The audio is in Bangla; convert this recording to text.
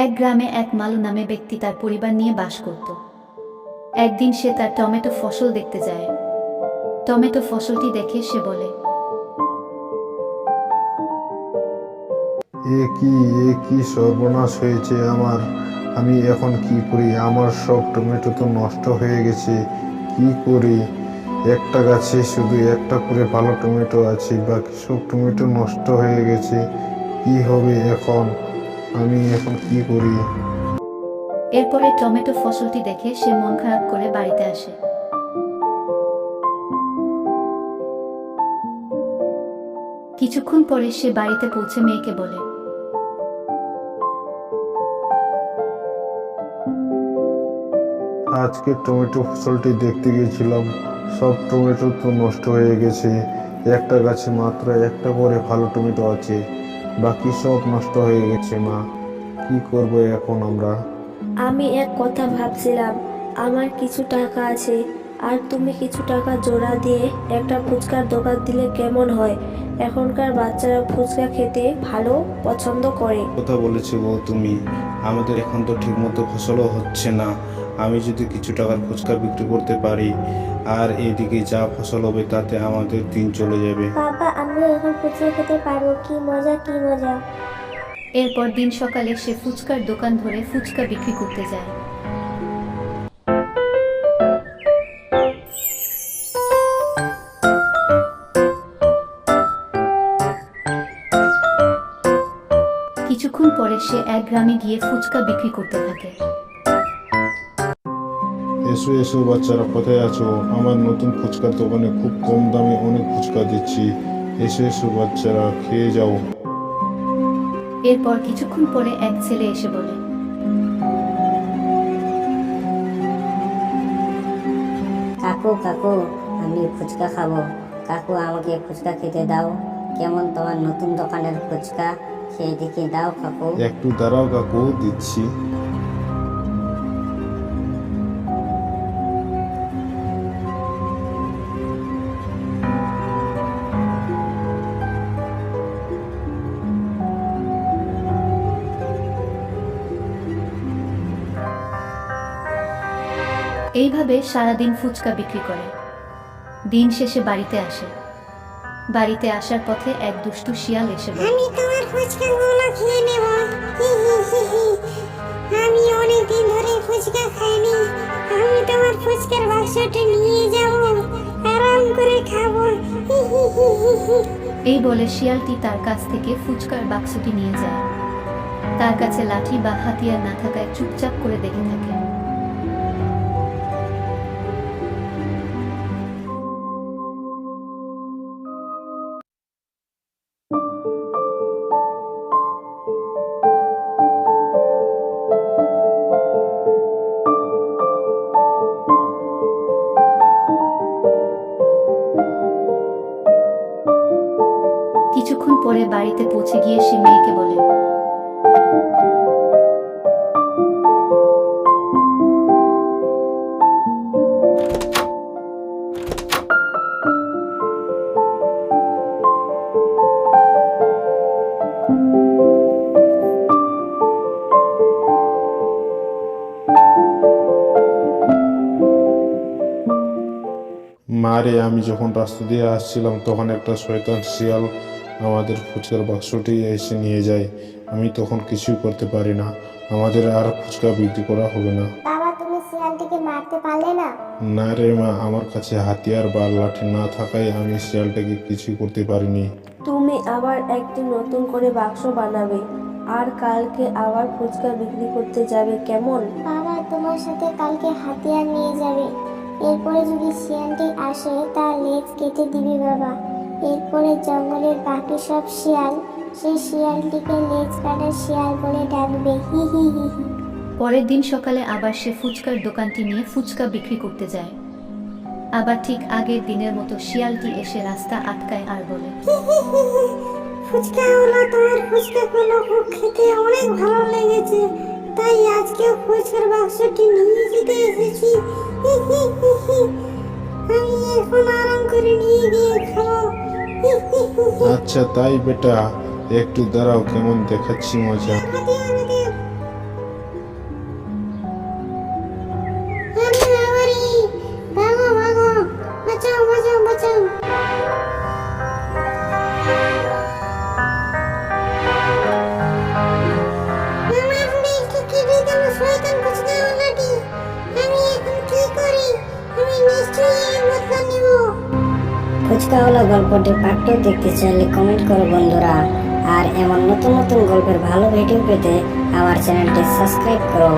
এক গ্রামে এক মালু নামে ব্যক্তি তার পরিবার নিয়ে বাস করত। একদিন সে তার টমেটো ফসল দেখতে যায়। টমেটো ফসলটি দেখে সে বলে, এ কি সর্বনাশ হয়েছে আমার! আমি এখন কি করি? আমার সব টমেটো তো নষ্ট হয়ে গেছে। কি করি? একটা গাছে শুধু একটা করে ভালো টমেটো আছে, বাকি সব টমেটো নষ্ট হয়ে গেছে। কি হবে এখন? আমি এখন কি করি? এরপরে টমেটো ফসলটি দেখে সে মন খারাপ করে বাড়িতে আসে। কিছুক্ষণ পরে সে বাড়িতে পৌঁছে মেয়েকে বলে, আজকে টমেটো ফসলটি দেখতে গিয়েছিলাম, সব টমেটো তো নষ্ট হয়ে গেছে। একটা গাছে মাত্র একটা করে ভালো টমেটো আছে, বাকি সব নষ্ট হয়ে গেছে। মা, কি করবো এখন আমরা? আমি এক কথা ভাবছিলাম, আমার কিছু টাকা আছে আর তুমি কিছু টাকা জোড়া দিয়ে একটা ফুচকার দোকান দিলে কেমন হয়? এখনকার বাচ্চারা ফুচকা খেতে ভালো পছন্দ করে। কথা বলেছো বউ তুমি। আমাদের এখন তো ঠিকমতো ফসলও হচ্ছে না। আমি যদি কিছু টাকার ফুচকা বিক্রি করতে পারি, আর এদিকে যা ফসল হবে তাতে আমাদের দিন চলে যাবে। বাবা, আমিও এখন ফুচকা খেতে পারবো। কি মজা, কি মজা! এরপর দিন সকালে সে ফুচকার দোকান ধরে ফুচকা বিক্রি করতে যায়। কিছুক্ষণ পরে সে এক গ্রামে গিয়ে ফুচকা বিক্রি করতে থাকে। এসো এসো বাচ্চারা, কোথায় আছো? আমার নতুন ফুচকার দোকানে খুব কম দামে অনেক ফুচকা দিচ্ছি। এসো এসো বাচ্চারা, খেয়ে যাও। এরপর কিছুক্ষণ পরে এক ছেলে এসে বলে, কাকু কাকু, আমি ফুচকা খাবো। কাকু, আমাকে ফুচকা খেতে দাও। কেমন তোমার নতুন দোকানের ফুচকা? খেয়ে দেখে দাও কাকু। একটু দাঁড়াও কাকু, দিচ্ছি। এইভাবে সারাদিন ফুচকা বিক্রি করে। দিন শেষে বাড়িতে আসে। বাড়িতে আসার পথে এক দুষ্টু শিয়াল এসে বলে, আমি তোমার ফুচকাগুলো খেয়ে নেব। হি হি হি হি। আমি অনেক দিন ধরে ফুচকা খাইনি। আমি তোমার ফুচকার বাক্সটা নিয়ে যাব, আরাম করে খাবো। হি হি হি হি হি। এই বলে শিয়ালটি তার কাছ থেকে ফুচকার বাক্সটি নিয়ে যায়। তার কাছে লাঠি বা হাতিয়ার না থাকায় চুপচাপ করে দেখে থাকে। কিছুক্ষণ পরে বাড়িতে পৌঁছে গিয়ে সে মেয়েকে বলে, মারে, আমি যখন রাস্তা দিয়ে আসছিলাম তখন একটা শয়তান শিয়াল আমাদের ফুচকার বাক্সটি এসে নিয়ে যায়। আমি তখন কিছুই করতে পারি না। আমাদের আর ফুচকা বিক্রি করা হবে না। বাবা, তুমি শিয়ালটিকে মারতে পারলে না? না রে মা, আমার কাছে হাতিয়ার বা লাঠি না থাকায় আমি শিয়ালটাকে কিছুই করতে পারিনি। তুমি আবার একদিন নতুন করে বাক্স বানাবে আর কালকে আবার ফুচকা বিক্রি করতে যাবে, কেমন? বাবা, তোমার সাথে কালকে হাতিয়ার নিয়ে যাবে। এরপরে যদি শিয়ালটি আসে তার লেজ কেটে দিবি বাবা। এরপরে জঙ্গলের বাকি সব শিয়াল সেই শিয়ালটিকে লেজ কাটা শিয়াল বলে ডাকবে। হি হি হি হি। পরের দিন সকালে আবার সে ফুচকার দোকানটি নিয়ে ফুচকা বিক্রি করতে যায়। আবার ঠিক আগের দিনের মতো শিয়ালটি এসে রাস্তা আটকায় আর বলে, ফুচকাওয়ালা, তোমার ফুচকাগুলো খুব খেতে অনেক ভালো লেগেছে, তাই আজকে ফুচকার বাক্সটি নিয়ে যেতে এসেছি। হি হি হি হি। আমি এখন আরাম করে নিয়ে গিয়ে খাবো। হি হি হি হি। আচ্ছা তাই বেটা, একটু দাঁড়াও, কেমন দেখাচ্ছি মজা। হাতিয়ার দে। বাঁচাও। আমার লেজটা কেটে দিল শয়তান ফুচকাওয়ালাটি। আমি এখন কি করি? আমি নিশ্চয়ই এর বদলা নিব। ফুচকাওয়ালা গল্পটি পার্ট 2 দেখতে চাইলে কমেন্ট করো বন্ধুরা। আর এমন নতুন নতুন গল্পের ভালো ভিডিও পেতে আমার চ্যানেলটি সাবস্ক্রাইব করো।